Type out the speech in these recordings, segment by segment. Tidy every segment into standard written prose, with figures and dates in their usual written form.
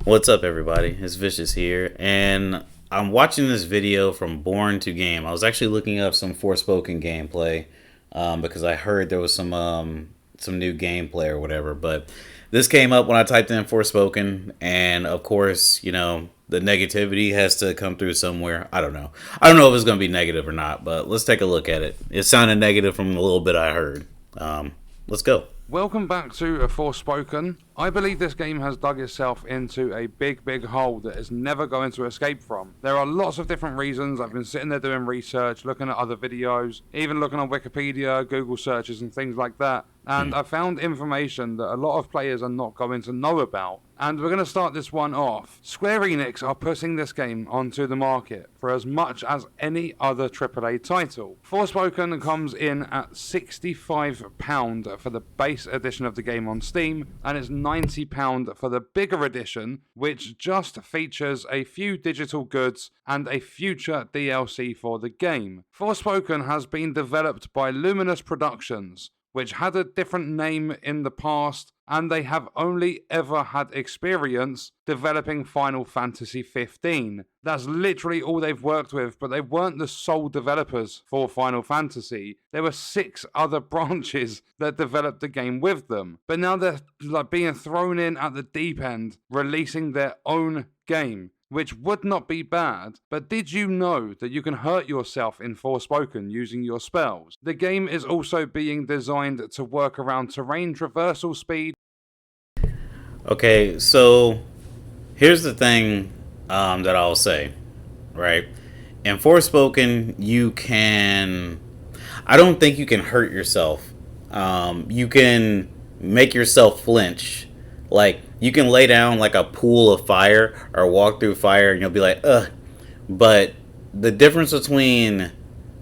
What's up, everybody? It's Vicious here, and I'm watching this video from Born to Game. I was actually looking up some Forspoken gameplay because I heard there was some new gameplay or whatever. But this came up when I typed in Forspoken, and of course, you know, the negativity has to come through somewhere. I don't know. I don't know if it's going to be negative or not, but let's take a look at it. It sounded negative from the little bit I heard. Let's go. Welcome back to Forspoken. I believe this game has dug itself into a big hole that is never going to escape from. There are lots of different reasons. I've been sitting there doing research, looking at other videos, even looking on Wikipedia, Google searches and things like that. And I found information that a lot of players are not going to know about. And we're going to start this one off. Square Enix are putting this game onto the market for as much as any other AAA title. Forspoken comes in at £65 for the base edition of the game on Steam, and it's £90 for the bigger edition, which just features a few digital goods and a future DLC for the game. Forspoken has been developed by Luminous Productions, which had a different name in the past, and they have only ever had experience developing Final Fantasy 15. That's literally all they've worked with, but they weren't the sole developers for Final Fantasy. There were 6 other branches that developed the game with them. But now they're being thrown in at the deep end, releasing their own game, which would not be bad. But did you know that you can hurt yourself in Forspoken using your spells? The game is also being designed to work around terrain traversal speed. Okay, so here's the thing that I'll say, right? In Forspoken, I don't think you can hurt yourself. You can make yourself flinch. Like, you can lay down like a pool of fire or walk through fire and you'll be like, ugh. But the difference between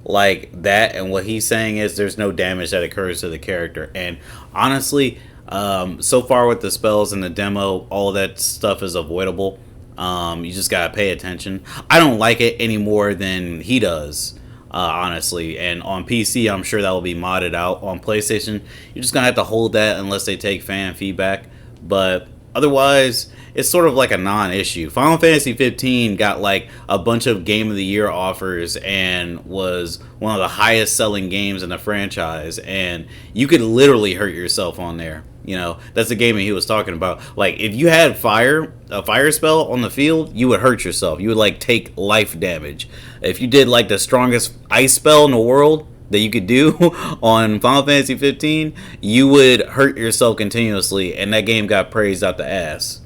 like that and what he's saying is there's no damage that occurs to the character. And honestly, so far with the spells and the demo, all of that stuff is avoidable. You just gotta pay attention. I don't like it any more than he does, honestly. And on PC, I'm sure that will be modded out. On PlayStation, you're just gonna have to hold that unless they take fan feedback. But otherwise, it's sort of like a non-issue. Final Fantasy 15 got like a bunch of Game of the Year offers and was one of the highest selling games in the franchise. And you could literally hurt yourself on there. You know, that's the game that he was talking about. Like, if you had a fire spell on the field, you would hurt yourself. You would like take life damage. If you did like the strongest ice spell in the world that you could do on Final Fantasy 15, you would hurt yourself continuously, and that game got praised out the ass.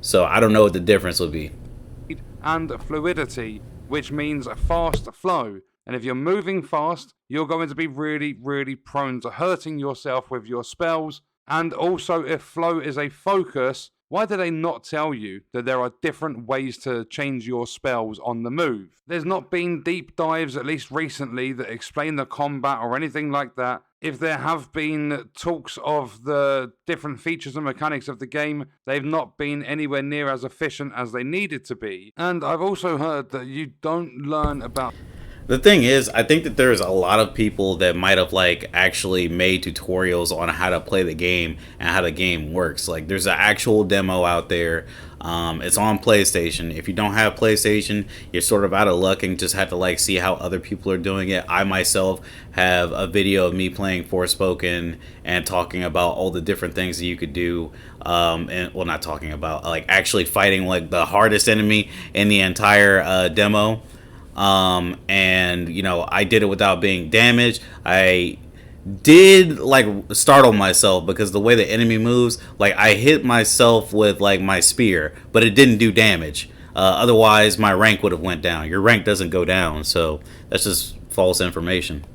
So I don't know what the difference would be. And fluidity, which means a fast flow. And if you're moving fast, you're going to be really prone to hurting yourself with your spells. And also, if flow is a focus, why do they not tell you that there are different ways to change your spells on the move? There's not been deep dives, at least recently, that explain the combat or anything like that. If there have been talks of the different features and mechanics of the game, they've not been anywhere near as efficient as they needed to be. And I've also heard that you don't learn about... The thing is, I think that there's a lot of people that might have like actually made tutorials on how to play the game and how the game works. Like, there's an actual demo out there. It's on PlayStation. If you don't have PlayStation, you're sort of out of luck and just have to like see how other people are doing it. I myself have a video of me playing Forspoken and talking about all the different things that you could do. And well, not talking about, like actually fighting like the hardest enemy in the entire demo. And you know, I did it without being damaged. I did like startle myself because the way the enemy moves, like I hit myself with like my spear, but it didn't do damage. Otherwise my rank would have went down. Your rank doesn't go down, so that's just false information.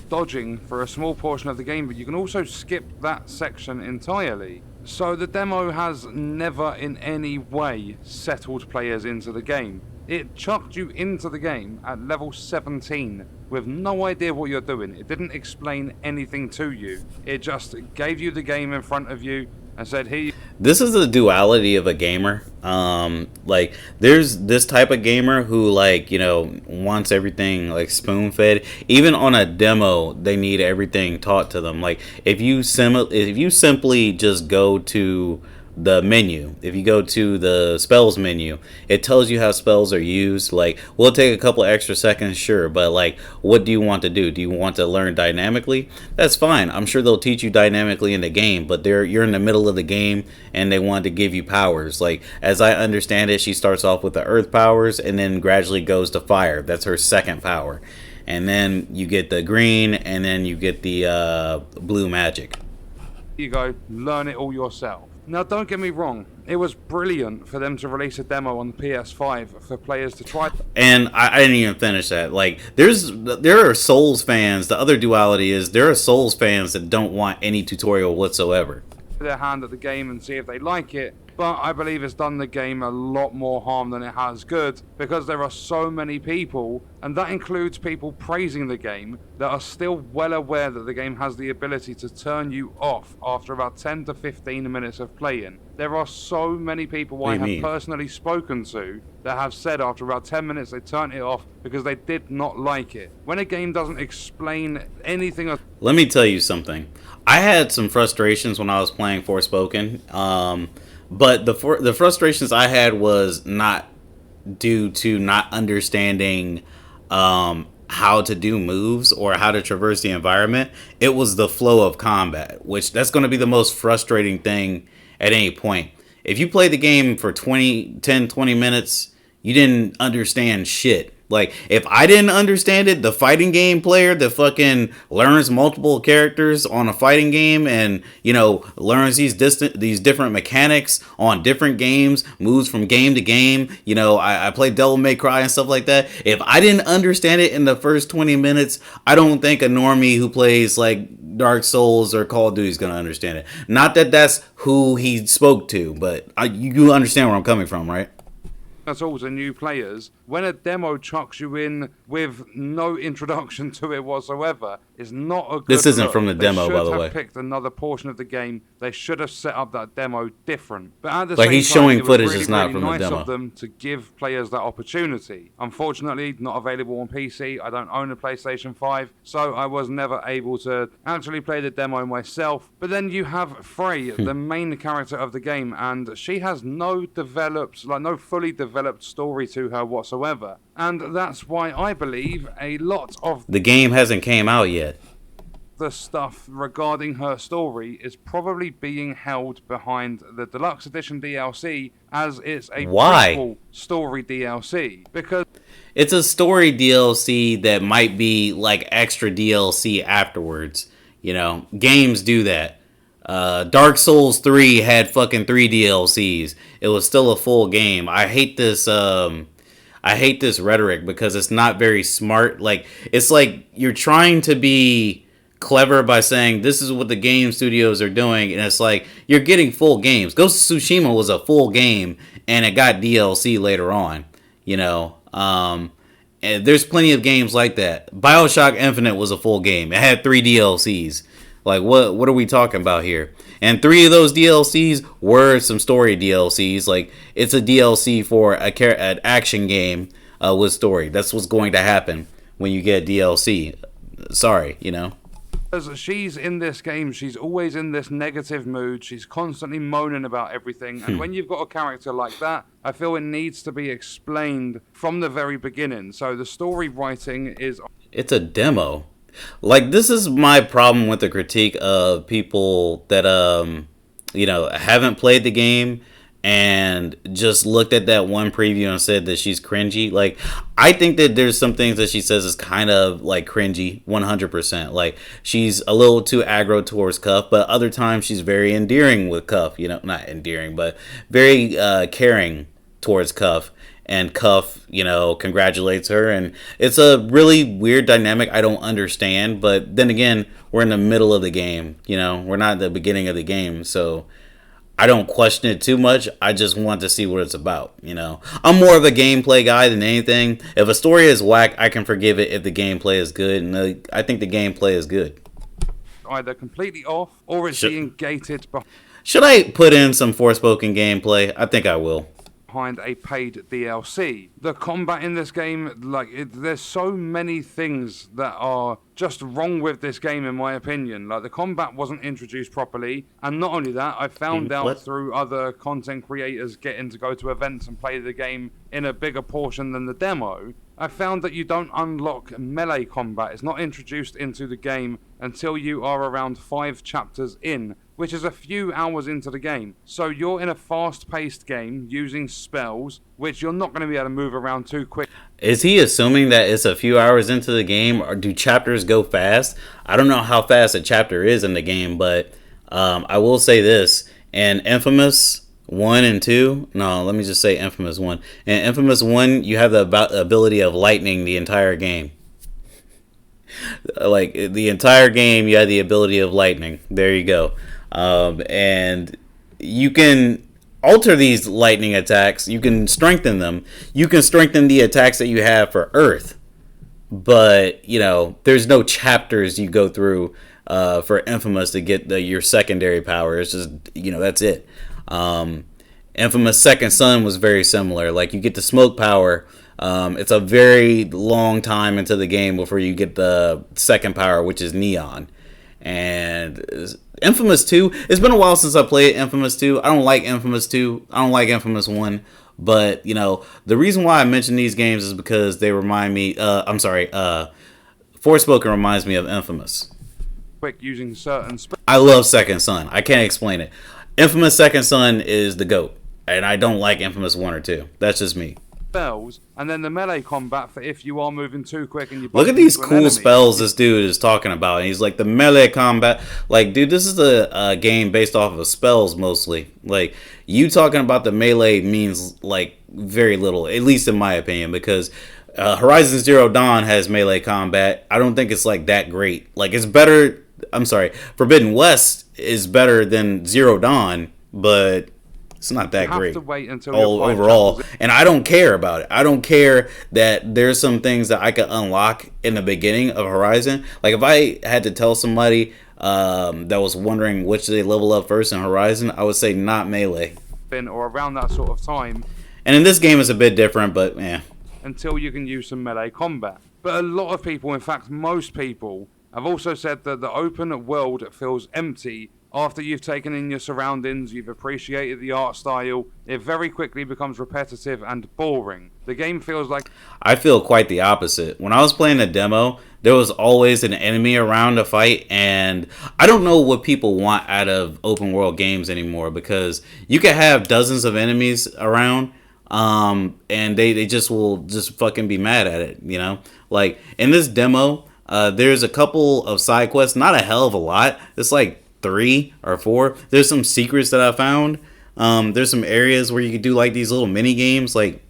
Dodging for a small portion of the game, but you can also skip that section entirely. So the demo has never in any way settled players into the game. It chucked you into the game at level 17 with no idea what you're doing. It didn't explain anything to you. It just gave you the game in front of you and said, here. This is the duality of a gamer. Like, there's this type of gamer who, like, you know, wants everything like spoon fed. Even on a demo, they need everything taught to them. Like, if you simply just go to the menu, if you go to the spells menu, it tells you how spells are used. Like, will it take a couple extra seconds? Sure, but like, what do you want to do? Do you want to learn dynamically? That's fine. I'm sure they'll teach you dynamically in the game, but you're in the middle of the game and they want to give you powers. Like, as I understand it, she starts off with the earth powers and then gradually goes to fire. That's her second power. And then you get the green, and then you get the blue magic. You go, learn it all yourself. Now, don't get me wrong, it was brilliant for them to release a demo on the PS5 for players to try. And I didn't even finish that. Like, there are Souls fans. The other duality is there are Souls fans that don't want any tutorial whatsoever. Their hand at the game and see if they like it. But I believe it's done the game a lot more harm than it has good, because there are so many people, and that includes people praising the game, that are still well aware that the game has the ability to turn you off after about 10 to 15 minutes of playing. There are so many people I have personally spoken to that have said after about 10 minutes they turned it off because they did not like it. When a game doesn't explain anything... Let me tell you something. I had some frustrations when I was playing Forspoken. But the frustrations I had was not due to not understanding how to do moves or how to traverse the environment. It was the flow of combat, which that's going to be the most frustrating thing at any point. If you play the game for 10, 20 minutes, you didn't understand shit. Like, if I didn't understand it, the fighting game player that fucking learns multiple characters on a fighting game and, you know, learns these different mechanics on different games, moves from game to game. You know, I play Devil May Cry and stuff like that. If I didn't understand it in the first 20 minutes, I don't think a normie who plays, like, Dark Souls or Call of Duty is going to understand it. Not that that's who he spoke to, but you understand where I'm coming from, right? That's also new players. When a demo chucks you in with no introduction to it whatsoever, is not a good This isn't look. from the demo, by the way. They should have picked another portion of the game. They should have set up that demo different. But at the like, same he's time, showing it was footage really, that's not really from nice the demo. of them to give players that opportunity. Unfortunately, not available on PC. I don't own a PlayStation 5, so I was never able to actually play the demo myself. But then you have Frey, the main character of the game, and she has no fully developed story to her whatsoever. And that's why I believe a lot of the game hasn't came out yet. The stuff regarding her story is probably being held behind the Deluxe Edition DLC, as it's a prequel story DLC. Because it's a story DLC that might be like extra DLC afterwards. You know, games do that. Dark Souls 3 had fucking 3 DLCs. It was still a full game. I hate this rhetoric because it's not very smart. Like, it's like you're trying to be clever by saying this is what the game studios are doing, and it's like you're getting full games. Ghost of Tsushima was a full game and it got DLC later on, you know. And there's plenty of games like that. BioShock Infinite was a full game. It had 3 DLCs. Like, what are we talking about here? And 3 of those DLCs were some story DLCs. Like, it's a DLC for an action game with story. That's what's going to happen when you get DLC. Sorry, you know. As she's in this game, she's always in this negative mood. She's constantly moaning about everything. And when you've got a character like that, I feel it needs to be explained from the very beginning. So the story writing is... It's a demo. Like, this is my problem with the critique of people that, you know, haven't played the game and just looked at that one preview and said that she's cringy. Like, I think that there's some things that she says is kind of, like, cringy, 100%. Like, she's a little too aggro towards Cuff, but other times she's very endearing with Cuff. You know, not endearing, but very caring towards Cuff. And Cuff, you know, congratulates her. And it's a really weird dynamic I don't understand. But then again, we're in the middle of the game. You know, we're not at the beginning of the game. So I don't question it too much. I just want to see what it's about, you know. I'm more of a gameplay guy than anything. If a story is whack, I can forgive it if the gameplay is good. And I think the gameplay is good. Either completely off or it's being gated behind. Should I put in some Forspoken gameplay? I think I will. behind a paid DLC. The combat in this game, there's so many things that are just wrong with this game, in my opinion. Like, the combat wasn't introduced properly, and not only that, I found out through other content creators getting to go to events and play the game in a bigger portion than the demo, I found that you don't unlock melee combat. It's not introduced into the game until you are around 5 chapters in, which is a few hours into the game. So you're in a fast-paced game using spells, which you're not going to be able to move around too quick. Is he assuming that it's a few hours into the game, or do chapters go fast? I don't know how fast a chapter is in the game, but I will say this. In Infamous 1 and 2, no, let me just say Infamous 1. In Infamous 1, you have the ability of lightning the entire game. Like, the entire game, you had the ability of lightning. There you go. And you can alter these lightning attacks. You can strengthen them. You can strengthen the attacks that you have for Earth. But, you know, there's no chapters you go through for Infamous to get your secondary power. It's just, you know, that's it. Infamous Second Son was very similar. Like, you get the smoke power. It's a very long time into the game before you get the second power, which is Neon. And Infamous 2, it's been a while since I played Infamous 2. I don't like Infamous 2. I don't like Infamous 1. But, you know, the reason why I mention these games is because they remind me, Forspoken reminds me of Infamous. Quick using certain I love Second Son. I can't explain it. Infamous Second Son is the GOAT. And I don't like Infamous 1 or 2. That's just me. Spells, and then the melee combat for if you are moving too quick and you look at these cool spells this dude is talking about. And he's like, the melee combat. Like, dude, this is a game based off of spells mostly. Like, you talking about the melee means like very little, at least in my opinion, because Horizon Zero Dawn has melee combat. I don't think it's like that great. Like, it's better. I'm sorry, Forbidden West is better than Zero Dawn, but it's not that great to wait until overall. And I don't care about it. I don't care that there's some things that I could unlock in the beginning of Horizon. Like, if I had to tell somebody that was wondering which they level up first in Horizon, I would say not melee. Or around that sort of time. And in this game, it's a bit different, but yeah. Until you can use some melee combat. But a lot of people, in fact most people, have also said that the open world feels empty. After you've taken in your surroundings, you've appreciated the art style, it very quickly becomes repetitive and boring. The game feels like... I feel quite the opposite. When I was playing the demo, there was always an enemy around to fight, and I don't know what people want out of open world games anymore, because you can have dozens of enemies around, and they just will just fucking be mad at it, you know? Like, in this demo, there's a couple of side quests, not a hell of a lot. It's like 3 or 4. There's some secrets that I found. There's some areas where you can do like these little mini games. Like,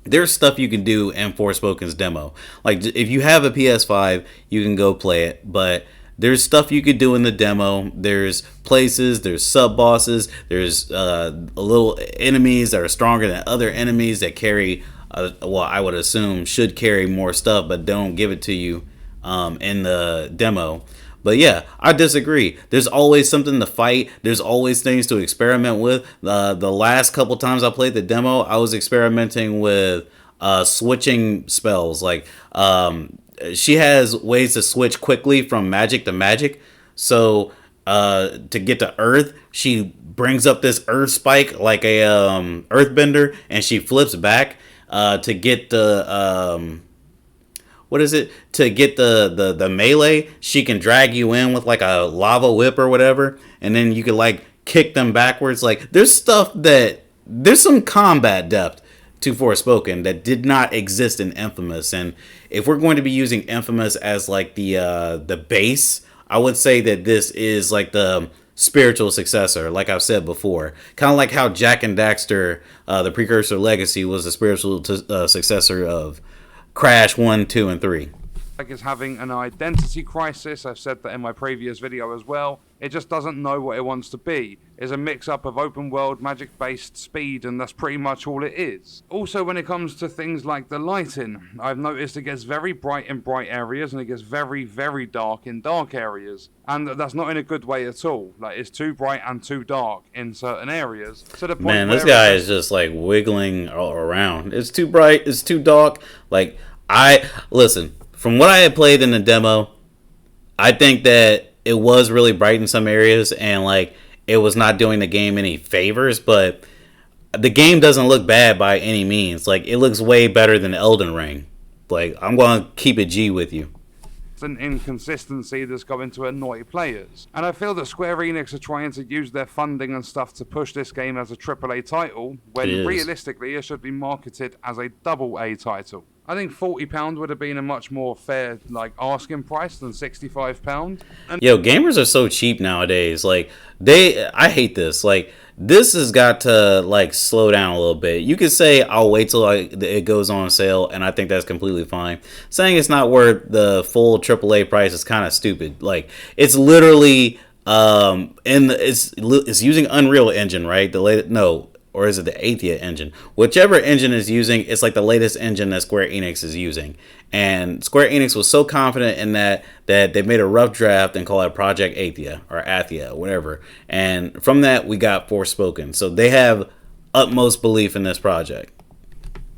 there's stuff you can do in Forspoken's demo. Like, if you have a PS5, you can go play it. But there's stuff you could do in the demo. There's places, there's sub bosses, there's little enemies that are stronger than other enemies that carry, well, I would assume should carry more stuff, but don't give it to you in the demo. But yeah, I disagree. There's always something to fight. There's always things to experiment with. The last couple times I played the demo, I was experimenting with switching spells. Like, she has ways to switch quickly from magic to magic. So to get to Earth, she brings up this Earth spike like a Earthbender, and she flips back to get the... what is it? To get the melee, she can drag you in with like a lava whip or whatever, and then you can like kick them backwards. Like, there's some combat depth to Forspoken that did not exist in Infamous. And if we're going to be using Infamous as like the base, I would say that this is like the spiritual successor, like I've said before. Kind of like how Jak and Daxter, the precursor Legacy, was the spiritual successor of Crash 1, 2, and 3. Like, it's having an identity crisis. I've said that in my previous video as well. It just doesn't know what it wants to be. is a mix-up of open-world, magic-based speed, and that's pretty much all it is. Also, when it comes to things like the lighting, I've noticed it gets very bright in bright areas, and it gets very, very dark in dark areas. And that's not in a good way at all. Like, it's too bright and too dark in certain areas. To the point Man, where this guy is just like wiggling all around. It's too bright. It's too dark. Like, listen, from what I had played in the demo, I think that it was really bright in some areas and like it was not doing the game any favors, but the game doesn't look bad by any means. Like, it looks way better than Elden Ring. Like, I'm going to keep it G with you. An inconsistency that's going to annoy players. And I feel that Square Enix are trying to use their funding and stuff to push this game as a AAA title, when realistically it should be marketed as a AA title. I think £40 would have been a much more fair, like, asking price than £65. And yo, gamers are so cheap nowadays. Like, I hate this. Like, this has got to like slow down a little bit. You could say I'll wait till it goes on sale, and I think that's completely fine. Saying it's not worth the full AAA price is kind of stupid. Like, it's literally it's using Unreal Engine, right? The latest, no, or is it the Athia engine? Whichever engine is using, it's like the latest engine that Square Enix is using. And Square Enix was so confident in that they made a rough draft and called it Project Athia or Athia, whatever. And from that, we got Forspoken. So they have utmost belief in this project.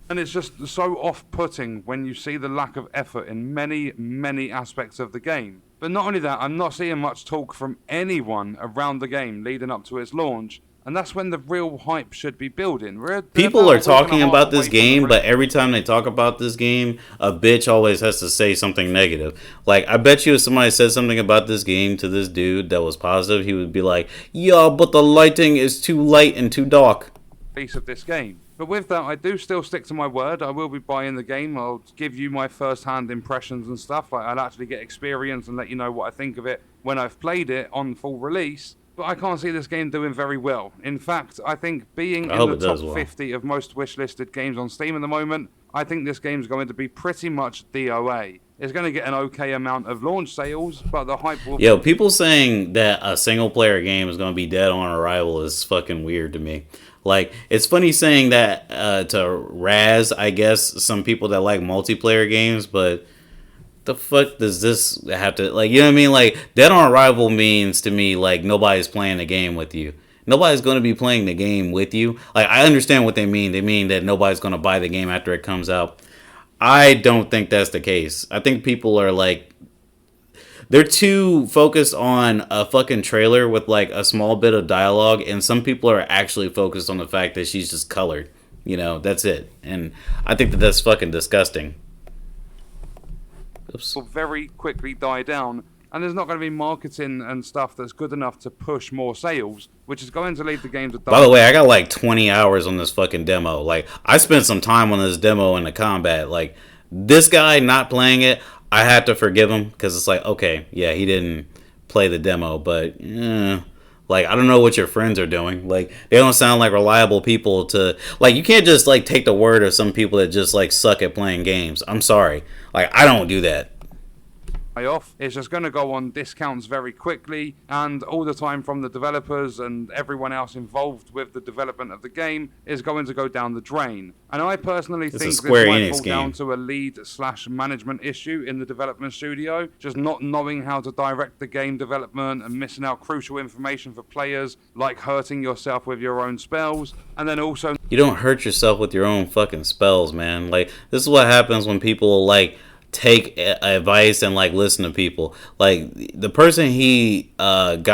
And it's just so off-putting when you see the lack of effort in many, many aspects of the game. But not only that, I'm not seeing much talk from anyone around the game leading up to its launch. And that's when the real hype should be building. People are talking about this game, but every time they talk about this game, a bitch always has to say something negative. Like, I bet you if somebody said something about this game to this dude that was positive, he would be like, yeah, but the lighting is too light and too dark. Piece of this game. But with that, I do still stick to my word. I will be buying the game. I'll give you my first-hand impressions and stuff. I'll actually get experience and let you know what I think of it when I've played it on full release. But I can't see this game doing very well. In fact, I think being in the top 50 of most wishlisted games on Steam at the moment, I think this game's going to be pretty much DOA. It's going to get an okay amount of launch sales, but the hype will... Yo, people saying that a single-player game is going to be dead on arrival is fucking weird to me. Like, it's funny saying that to Raz, I guess, some people that like multiplayer games, but... the fuck does this have to, like, you know what I mean? Like, dead on arrival means to me like nobody's playing the game with you. Nobody's going to be playing the game with you. Like, I understand what they mean. They mean that nobody's going to buy the game after it comes out. I don't think that's the case. I think people are like, they're too focused on a fucking trailer with like a small bit of dialogue, and some people are actually focused on the fact that she's just colored. You know, that's it. And I think that that's fucking disgusting. Will very quickly die down, and there's not going to be marketing and stuff that's good enough to push more sales, which is going to lead the game to die. By the way, I got like 20 hours on this fucking demo. Like, I spent some time on this demo in the combat. Like, this guy not playing it, I had to forgive him because it's like, okay, yeah, he didn't play the demo, but like, I don't know what your friends are doing. Like, they don't sound like reliable people to... like, you can't just, like, take the word of some people that just, like, suck at playing games. I'm sorry. Like, I don't do that. Off. It's just going to go on discounts very quickly, and all the time from the developers and everyone else involved with the development of the game is going to go down the drain. And I personally think this might fall down to a lead/management issue in the development studio, just not knowing how to direct the game development and missing out crucial information for players, like hurting yourself with your own spells, and then also... you don't hurt yourself with your own fucking spells, man. Like, this is what happens when people, like, take advice and like listen to people. Like, the person he heard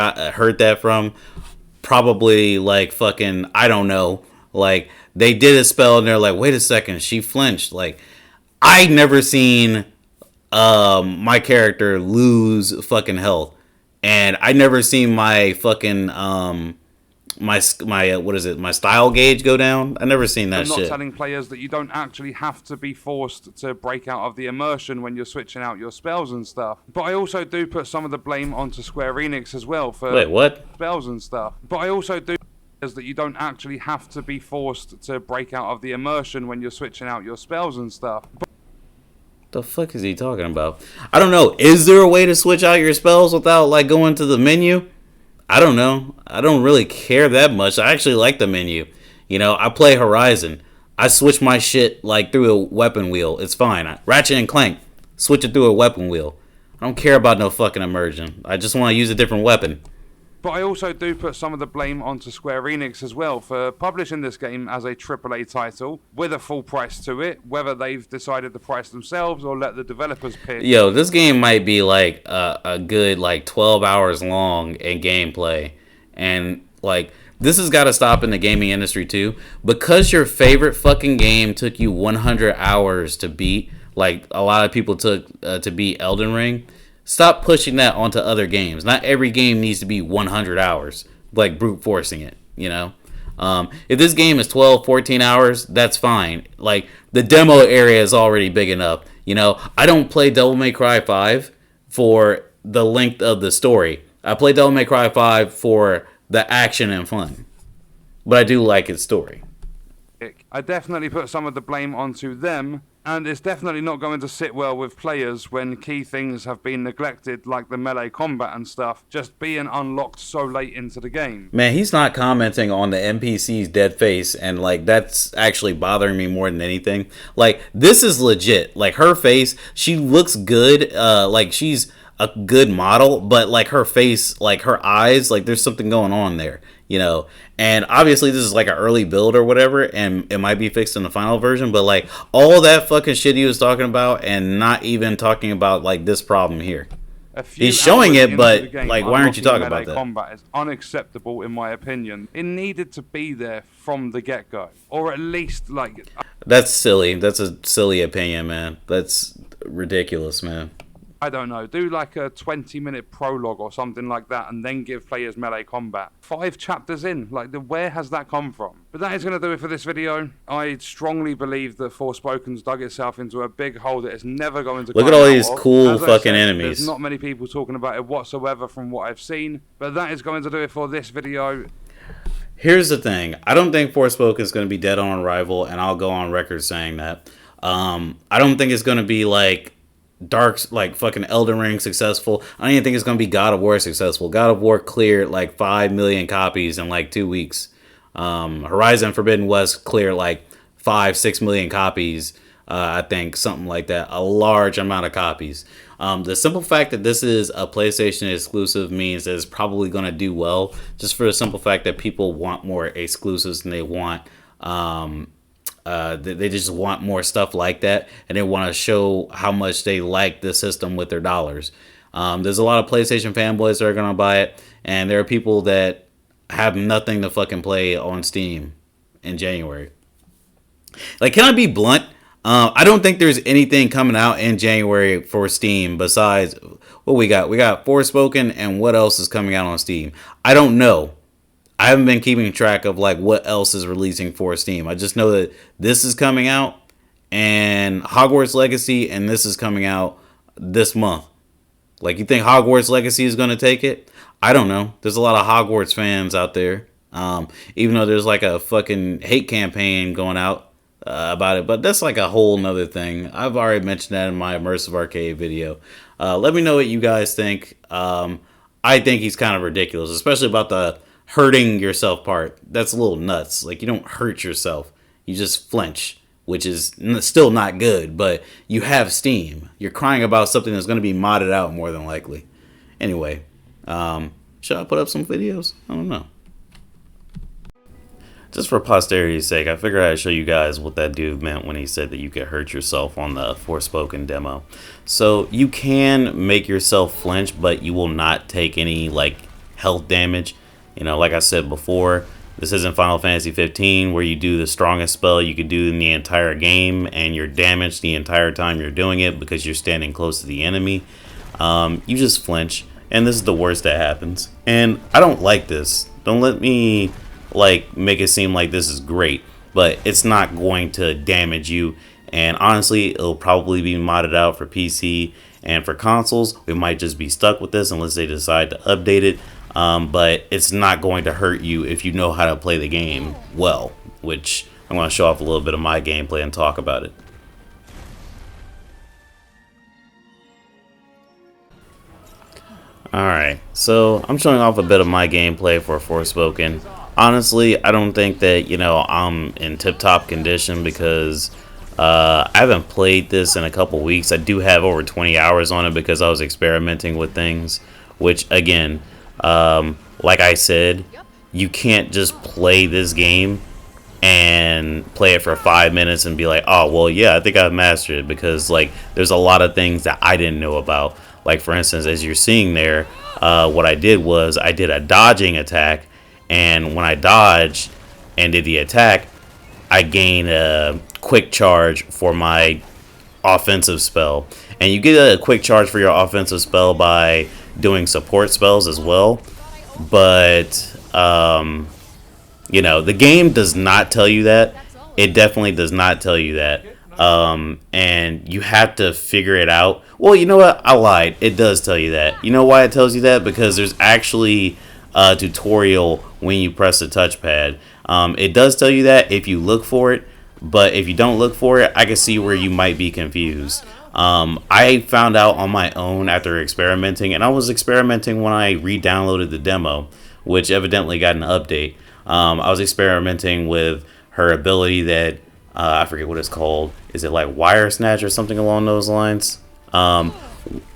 that from probably like fucking, I don't know, like they did a spell and they're like, wait a second, she flinched. Like, I never seen my character lose fucking health, and I never seen my fucking my what is it, my style gauge go down. I never seen that shit. I'm not telling players that you don't actually have to be forced to break out of the immersion when you're switching out your spells and stuff. But I also do put some of the blame onto Square Enix as well for spells and stuff. But I also do is that you don't actually have to be forced to break out of the immersion when you're switching out your spells and stuff. The fuck is he talking about? I don't know. Is there a way to switch out your spells without like going to the menu? I don't know. I don't really care that much. I actually like the menu. You know, I play Horizon. I switch my shit like through a weapon wheel. It's fine. Ratchet and Clank, switch it through a weapon wheel. I don't care about no fucking immersion. I just want to use a different weapon. But I also do put some of the blame onto Square Enix as well for publishing this game as a AAA title with a full price to it, whether they've decided the price themselves or let the developers pick. Yo, this game might be like a good like 12 hours long in gameplay. And like this has got to stop in the gaming industry too. Because your favorite fucking game took you 100 hours to beat, like a lot of people took to beat Elden Ring. Stop pushing that onto other games. Not every game needs to be 100 hours, like brute forcing it, you know? If this game is 12, 14 hours, that's fine. Like, the demo area is already big enough. You know, I don't play Devil May Cry 5 for the length of the story. I play Devil May Cry 5 for the action and fun. But I do like its story. I definitely put some of the blame onto them, and it's definitely not going to sit well with players when key things have been neglected, like the melee combat and stuff, just being unlocked so late into the game. Man, he's not commenting on the NPC's dead face, and like that's actually bothering me more than anything. Like, this is legit. Like, her face, she looks good. Like, she's a good model, but like her face, like her eyes, like there's something going on there, you know. And obviously this is like an early build or whatever, and it might be fixed in the final version, but like all that fucking shit he was talking about and not even talking about like this problem here. He's showing it, but like, why aren't you talking about that? Combat is unacceptable in my opinion. It needed to be there from the get-go, or at least like. That's silly. That's a silly opinion, man. That's ridiculous, man. I don't know, do like a 20-minute prologue or something like that and then give players melee combat. 5 chapters in, like where has that come from? But that is going to do it for this video. I strongly believe that Forspoken's dug itself into a big hole that is never going to look at all these cool fucking enemies. There's not many people talking about it whatsoever from what I've seen. But that is going to do it for this video. Here's the thing. I don't think Forspoken is going to be dead on arrival, and I'll go on record saying that. I don't think it's going to be like Dark's like fucking Elden Ring successful. I don't even think it's gonna be God of War successful. God of War cleared like 5 million copies in like 2 weeks. Horizon Forbidden West cleared like 5-6 million copies. I think something like that. A large amount of copies. The simple fact that this is a PlayStation exclusive means that it's probably gonna do well. Just for the simple fact that people want more exclusives than they want. They just want more stuff like that, and they want to show how much they like the system with their dollars. There's a lot of PlayStation fanboys that are going to buy it, and there are people that have nothing to fucking play on Steam in January. Like, can I be blunt? I don't think there's anything coming out in January for Steam besides what we got. We got Forspoken, and what else is coming out on Steam? I don't know. I haven't been keeping track of like what else is releasing for Steam. I just know that this is coming out and Hogwarts Legacy, and this is coming out this month. Like, you think Hogwarts Legacy is going to take it? I don't know. There's a lot of Hogwarts fans out there. Even though there's like a fucking hate campaign going out about it, but that's like a whole nother thing. I've already mentioned that in my Immersive Arcade video. Let me know what you guys think. I think he's kind of ridiculous, especially about the hurting yourself part. That's a little nuts. Like, you don't hurt yourself, you just flinch, which is still not good, but you have Steam. You're crying about something that's going to be modded out more than likely. Anyway, should I put up some videos? I don't know. Just for posterity's sake, I figured I'd show you guys what that dude meant when he said that you could hurt yourself on the Forspoken demo. So you can make yourself flinch, but you will not take any like health damage. You know, like I said before, this isn't Final Fantasy 15 where you do the strongest spell you could do in the entire game and you're damaged the entire time you're doing it because you're standing close to the enemy. You just flinch, and this is the worst that happens. And I don't like this. Don't let me like make it seem like this is great, but it's not going to damage you. And honestly, it'll probably be modded out for PC, and for consoles, we might just be stuck with this unless they decide to update it. But it's not going to hurt you if you know how to play the game well, which I'm going to show off a little bit of my gameplay and talk about it. Alright, so I'm showing off a bit of my gameplay for Forspoken. Honestly, I don't think that, I'm in tip-top condition because I haven't played this in a couple weeks. I do have over 20 hours on it because I was experimenting with things, which, again, like I said, you can't just play this game and play it for 5 minutes and be like, oh, well, yeah, I think I've mastered it, because like there's a lot of things that I didn't know about. Like, for instance, as you're seeing there, what I did was I did a dodging attack, and when I dodged and did the attack, I gained a quick charge for my offensive spell. And you get a quick charge for your offensive spell by doing support spells as well. But the game does not tell you that. It definitely does not tell you that. And you have to figure it out. Well, you know what? I lied. It does tell you that. You know why it tells you that? Because there's actually a tutorial when you press the touchpad. It does tell you that if you look for it. But if you don't look for it, I can see where you might be confused. I found out on my own after experimenting. And I was experimenting when I re-downloaded the demo, which evidently got an update. I was experimenting with her ability that I forget what it's called. Is it like wire snatch or something along those lines?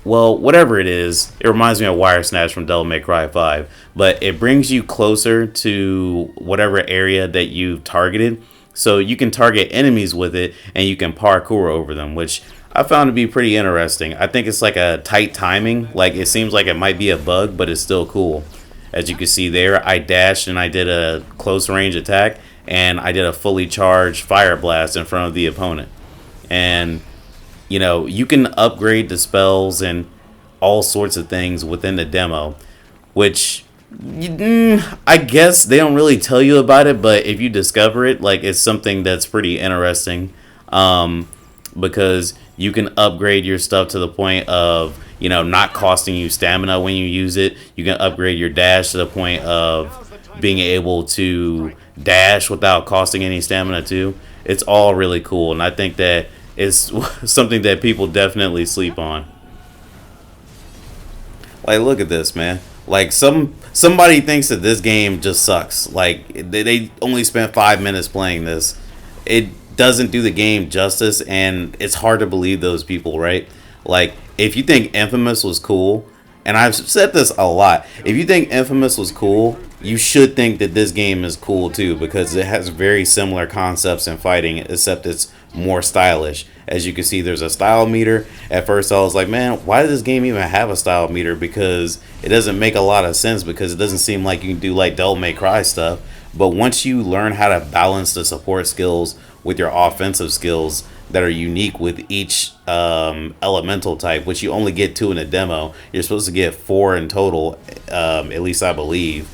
Well, whatever it is, it reminds me of wire snatch from Devil May Cry 5. But it brings you closer to whatever area that you've targeted. So you can target enemies with it and you can parkour over them, which I found to be pretty interesting. I think it's like a tight timing. Like, it seems like it might be a bug, but it's still cool. As you can see there, I dashed and I did a close range attack, and I did a fully charged fire blast in front of the opponent. And you can upgrade the spells and all sorts of things within the demo, which I guess they don't really tell you about it, but if you discover it, like, it's something that's pretty interesting, because you can upgrade your stuff to the point of not costing you stamina when you use it. You can upgrade your dash to the point of being able to dash without costing any stamina too. It's all really cool, and I think that it's something that people definitely sleep on. Like, look at this, man. Like, somebody thinks that this game just sucks. Like, they only spent 5 minutes playing this. It doesn't do the game justice, and it's hard to believe those people, right? Like, if you think Infamous was cool, and I've said this a lot, if you think Infamous was cool, you should think that this game is cool too, because it has very similar concepts in fighting, except it's more stylish. As you can see, there's a style meter. At first I was like, man, why does this game even have a style meter? Because it doesn't make a lot of sense, because it doesn't seem like you can do like Devil May Cry stuff. But once you learn how to balance the support skills with your offensive skills that are unique with each elemental type, which you only get 2 in a demo, you're supposed to get 4 in total, at least I believe,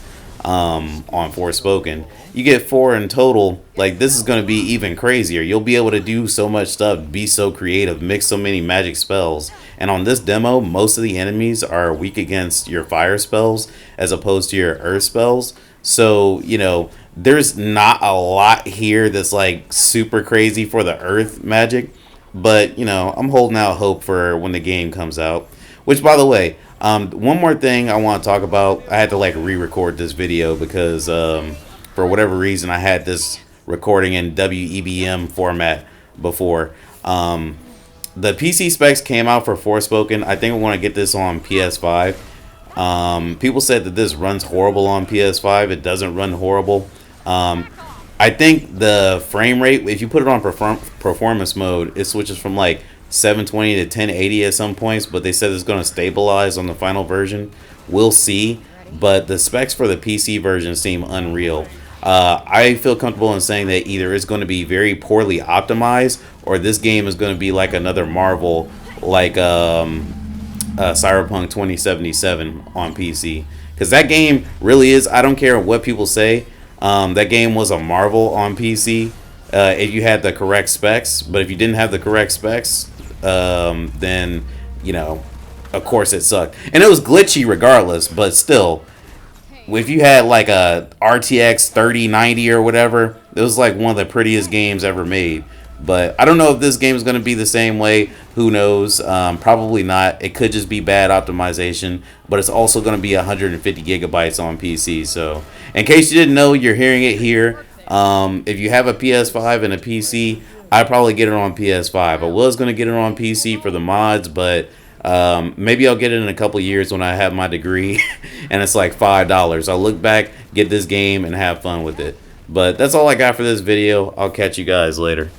on Forspoken. You get 4 in total. Like, this is going to be even crazier. You'll be able to do so much stuff, be so creative, mix so many magic spells. And on this demo, most of the enemies are weak against your fire spells as opposed to your earth spells. So, there's not a lot here that's like super crazy for the earth magic. But, I'm holding out hope for when the game comes out. Which, by the way, one more thing I want to talk about. I had to like re-record this video because for whatever reason I had this recording in WEBM format before. The PC specs came out for Forspoken. I think I want to get this on PS5. People said that this runs horrible on PS5. It doesn't run horrible. I think the frame rate, if you put it on performance mode, it switches from like 720 to 1080 at some points, but they said it's going to stabilize on the final version. We'll see, but the specs for the PC version seem unreal. I feel comfortable in saying that either it's going to be very poorly optimized, or this game is going to be like another Marvel, like Cyberpunk 2077 on PC. Because that game really is, I don't care what people say, that game was a marvel on PC if you had the correct specs. But if you didn't have the correct specs, then, of course it sucked. And it was glitchy regardless, but still, if you had like a RTX 3090 or whatever, it was like one of the prettiest games ever made. But I don't know if this game is going to be the same way. Who knows? Probably not. It could just be bad optimization, but it's also going to be 150 gigabytes on PC. So, in case you didn't know, you're hearing it here. If you have a PS5 and a PC, I'd probably get it on PS5. I was going to get it on PC for the mods, but maybe I'll get it in a couple years when I have my degree and it's like $5. I'll look back, get this game, and have fun with it. But that's all I got for this video. I'll catch you guys later.